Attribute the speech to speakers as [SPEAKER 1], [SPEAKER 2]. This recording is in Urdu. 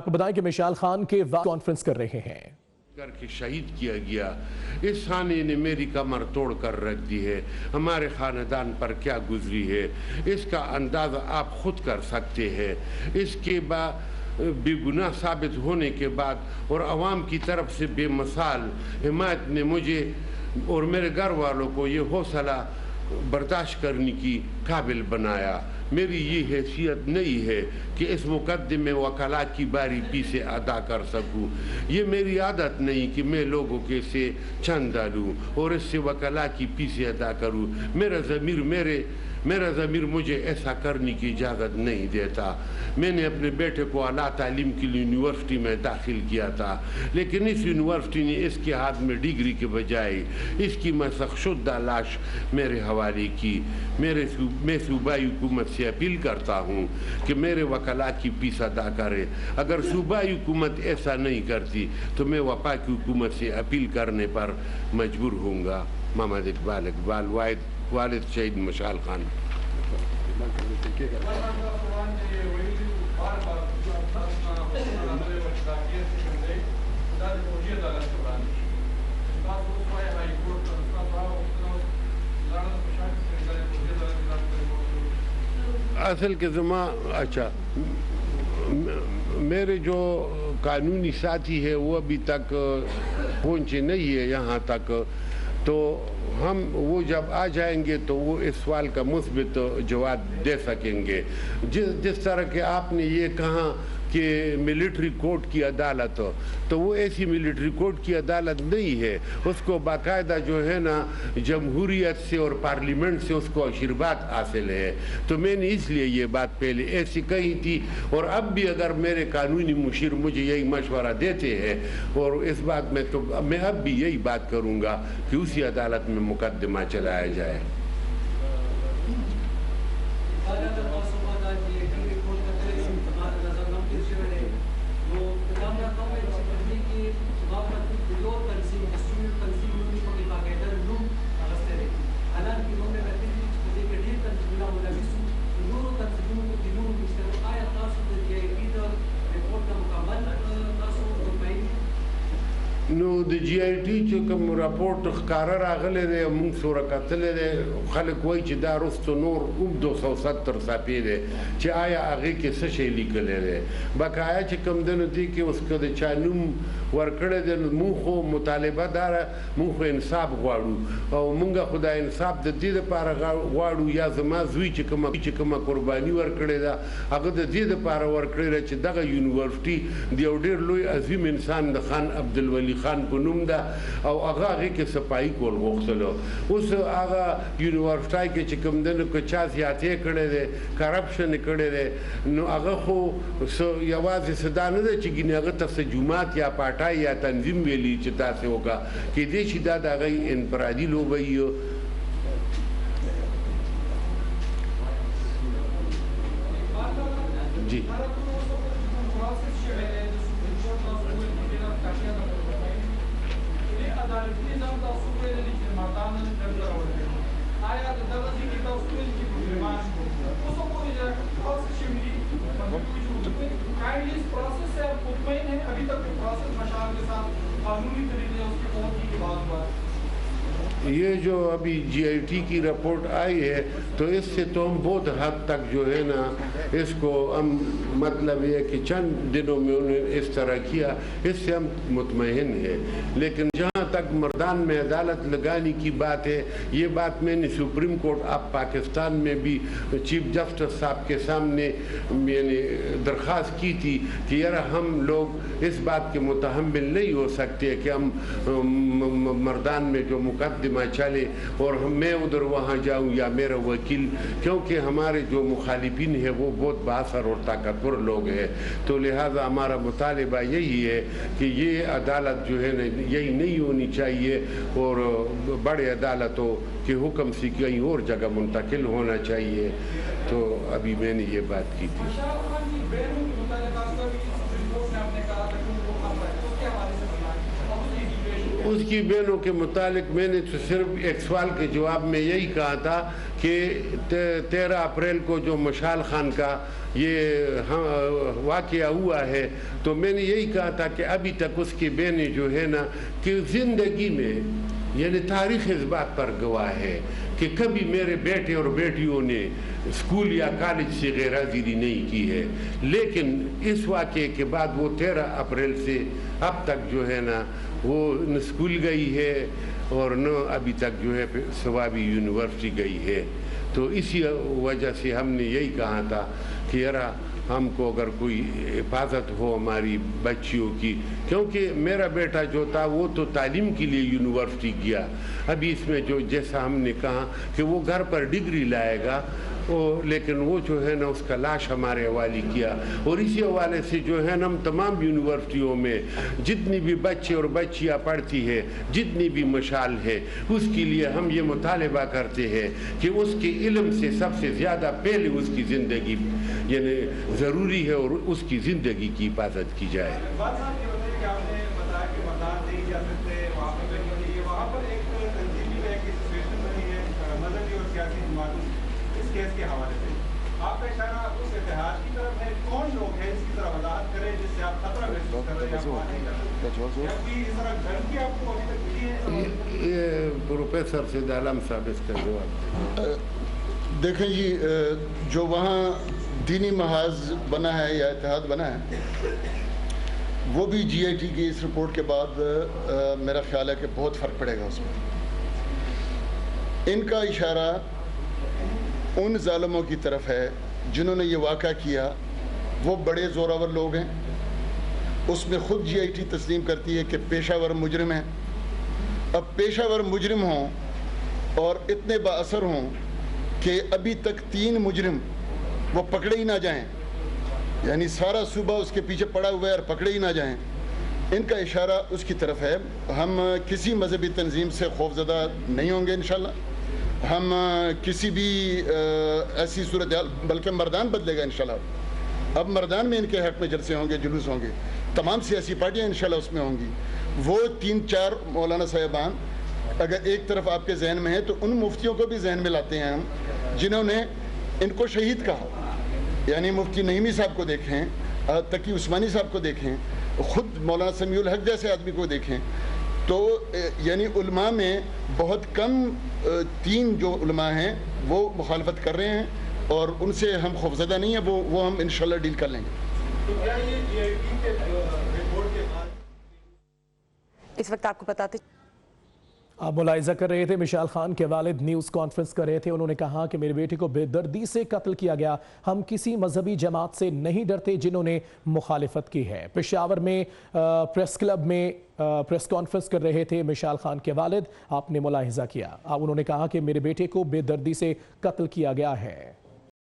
[SPEAKER 1] آپ کو بتائیں کہ مشال خان کے وقت کانفرنس کر رہے ہیں
[SPEAKER 2] کر کے شہید کیا گیا. اس سانے نے میری کمر توڑ کر رکھ دی ہے. ہمارے خاندان پر کیا گزری ہے اس کا اندازہ آپ خود کر سکتے ہیں. اس کے بعد بے گناہ ثابت ہونے کے بعد اور عوام کی طرف سے بے مثال حمایت نے مجھے اور میرے گھر والوں کو یہ حوصلہ برداشت کرنے کی قابل بنایا. میری یہ حیثیت نہیں ہے کہ اس مقدمے میں وکلا کی باری پیسے ادا کر سکوں. یہ میری عادت نہیں کہ میں لوگوں کے سے چندہ لوں اور اس سے وکلا کی پیسے ادا کروں. میرا ضمیر مجھے ایسا کرنے کی اجازت نہیں دیتا. میں نے اپنے بیٹے کو اعلیٰ تعلیم کے لیے یونیورسٹی میں داخل کیا تھا, لیکن اس یونیورسٹی نے اس کے ہاتھ میں ڈگری کے بجائے اس کی مسخ شدہ لاش میرے حوالے کی. میں صوبائی حکومت سے اپیل کرتا ہوں کہ میرے وکلا کی فیس ادا کرے. اگر صوبائی حکومت ایسا نہیں کرتی تو میں وفاقی حکومت سے اپیل کرنے پر مجبور ہوں گا. محمد اقبال والد شہید مشال خان. اصل کے اچھا میرے جو قانونی ساتھی ہے وہ ابھی تک پہنچے نہیں ہے یہاں تک, تو وہ جب آ جائیں گے تو وہ اس سوال کا مثبت جواب دے سکیں گے. جس طرح کہ آپ نے یہ کہا کہ ملٹری کورٹ کی عدالت, تو وہ ایسی ملٹری کورٹ کی عدالت نہیں ہے. اس کو باقاعدہ جو ہے نا جمہوریت سے اور پارلیمنٹ سے اس کو آشیرواد حاصل ہے. تو میں نے اس لیے یہ بات پہلے ایسی کہی تھی, اور اب بھی اگر میرے قانونی مشیر مجھے یہی مشورہ دیتے ہیں اور اس بات میں, تو میں اب بھی یہی بات کروں گا کہ اسی عدالت میں مقدمہ چلایا جائے. نو د جی آئی ټي چې کوم راپورټ ښکاره راغلی دی موږ سوره کتلی دی, خلک وایي چې دا وروسته نور 270 صفحې دی چې آیا هغې کې څه شی لیکلی دی. بقایا چې کوم دی نو دې کې اوس که د چا نوم ورکړی دی نو موږ خو مطالبه داره, موږ خو انصاف غواړو او موږ خو دا انصاف د دې دپاره غواړو یا زما زوی چې کومه قرباني ورکړې ده هغه د دې دپاره ورکړې ده چې دغه یونیورسټي د یو ډېر لوی عظیم انسان د خان عبدالولي خان په نوم ده او هغه هغې کې صفایي کول غوښتلو. اوس هغه یونیورسټۍ کې چې کوم دی نو که چا زیاتې کړی دی, کرپشن یې کړی دی, نو هغه خو یوازې څه دا نه ده چې ګینې هغه ته څه جومات یا پاټای یا تنظیم ویلي چې تاسې وکړه, کیدای شي دا د هغې انفرادي لوبه وي. جی یہ جو ابھی جی آئی ٹی کی رپورٹ آئی ہے تو اس سے تو ہم بہت حد تک جو ہے نا اس کو ہم مطلب یہ کہ چند دنوں میں انہوں نے اس طرح کیا, اس سے ہم مطمئن ہیں. لیکن جہاں تک مردان میں عدالت لگانے کی بات ہے, یہ بات میں نے سپریم کورٹ آف پاکستان میں بھی چیف جسٹس صاحب کے سامنے میں نے درخواست کی تھی کہ یار ہم لوگ اس بات کے متحمل نہیں ہو سکتے کہ ہم مردان میں جو مقدمہ چلے اور میں ادھر وہاں جاؤں یا میرا وکیل, کیونکہ ہمارے جو مخالفین ہیں وہ بہت بااثر اور طاقتور لوگ ہیں. تو لہٰذا ہمارا مطالبہ یہی ہے کہ یہ عدالت جو ہے نا یہی نہیں ہونی چاہیے اور بڑے عدالتوں کے حکم سے کہیں اور جگہ منتقل ہونا چاہیے. تو ابھی میں نے یہ بات کی تھی. اس اس کی بہنوں کے متعلق میں نے تو صرف ایک سوال کے جواب میں یہی کہا تھا کہ 13 اپریل کو جو مشال خان کا یہ واقعہ ہوا ہے تو میں نے یہی کہا تھا کہ ابھی تک اس کی بہنیں جو ہے نا کہ زندگی میں یعنی تاریخ اس بات پر گواہ ہے کہ کبھی میرے بیٹے اور بیٹیوں نے اسکول یا کالج سے غیر حاضری نہیں کی ہے، لیکن اس واقعے کے بعد وہ 13 اپریل سے اب تک جو ہے نا وہ نہ اسکول گئی ہے اور نہ ابھی تک جو ہے ثوابی یونیورسٹی گئی ہے۔ تو اسی وجہ سے ہم نے یہی کہا تھا کہ یارا ہم کو اگر کوئی حفاظت ہو ہماری بچیوں کی، کیونکہ میرا بیٹا جو تھا وہ تو تعلیم کے لیے یونیورسٹی گیا، ابھی اس میں جو جیسا ہم نے کہا کہ وہ گھر پر ڈگری لائے گا، لیکن وہ جو ہے نا اس کا لاش ہمارے حوالے کیا، اور اسی حوالے سے جو ہے نا ہم تمام یونیورسٹیوں میں جتنی بھی بچے اور بچیاں پڑھتی ہے، جتنی بھی مشال ہے، اس کے لیے ہم یہ مطالبہ کرتے ہیں کہ اس کے علم سے سب سے زیادہ پہلے اس کی زندگی یعنی ضروری ہے اور اس کی زندگی کی حفاظت کی جائے۔
[SPEAKER 3] کیس کے حوالے سے آپ کا اشارہ اس اتحاد کی طرف ہے، کون لوگ ہیں اس کی طرف وضاحت کریں جس سے آپ خطرہ محسوس کر رہے ہیں؟
[SPEAKER 2] یہ پروفیسر سید عالم صاحب اس کا جواب۔
[SPEAKER 4] دیکھیں جی، جو وہاں دینی محاذ بنا ہے یا اتحاد بنا ہے وہ بھی جی آئی ٹی کی اس رپورٹ کے بعد میرا خیال ہے کہ بہت فرق پڑے گا اس میں۔ ان کا اشارہ ان ظالموں کی طرف ہے جنہوں نے یہ واقعہ کیا، وہ بڑے زوراور لوگ ہیں، اس میں خود جی آئی ٹی تسلیم کرتی ہے کہ پیشہ ور مجرم ہیں۔ اب پیشہ ور مجرم ہوں اور اتنے با اثر ہوں کہ ابھی تک 3 مجرم وہ پکڑے ہی نہ جائیں، یعنی سارا صوبہ اس کے پیچھے پڑا ہوا ہے اور پکڑے ہی نہ جائیں، ان کا اشارہ اس کی طرف ہے۔ ہم کسی مذہبی تنظیم سے خوفزدہ نہیں ہوں گے انشاءاللہ، ہم کسی بھی ایسی صورتحال، بلکہ مردان بدلے گا انشاءاللہ۔ اب مردان میں ان کے حق میں جلسے ہوں گے، جلوس ہوں گے، تمام سیاسی پارٹیاں انشاءاللہ اس میں ہوں گی۔ وہ 3-4 مولانا صاحبان اگر ایک طرف آپ کے ذہن میں ہے تو ان مفتیوں کو بھی ذہن میں لاتے ہیں ہم جنہوں نے ان کو شہید کہا، یعنی مفتی نعیمی صاحب کو دیکھیں، تقی عثمانی صاحب کو دیکھیں، خود مولانا سمیع الحق جیسے آدمی کو دیکھیں، تو یعنی علماء میں بہت کم 3 جو علماء ہیں وہ مخالفت کر رہے ہیں اور ان سے ہم خوفزدہ نہیں ہیں، وہ ہم انشاءاللہ ڈیل کر لیں گے۔
[SPEAKER 5] اس وقت آپ کو بتاتے
[SPEAKER 1] آپ ملاحظہ کر رہے تھے مشال خان کے والد نیوز کانفرنس کر رہے تھے، انہوں نے کہا کہ میرے بیٹے کو بے دردی سے قتل کیا گیا، ہم کسی مذہبی جماعت سے نہیں ڈرتے جنہوں نے مخالفت کی ہے۔ پشاور میں پریس کلب میں پریس کانفرنس کر رہے تھے مشال خان کے والد، آپ نے ملاحظہ کیا، انہوں نے کہا کہ میرے بیٹے کو بے دردی سے قتل کیا گیا ہے۔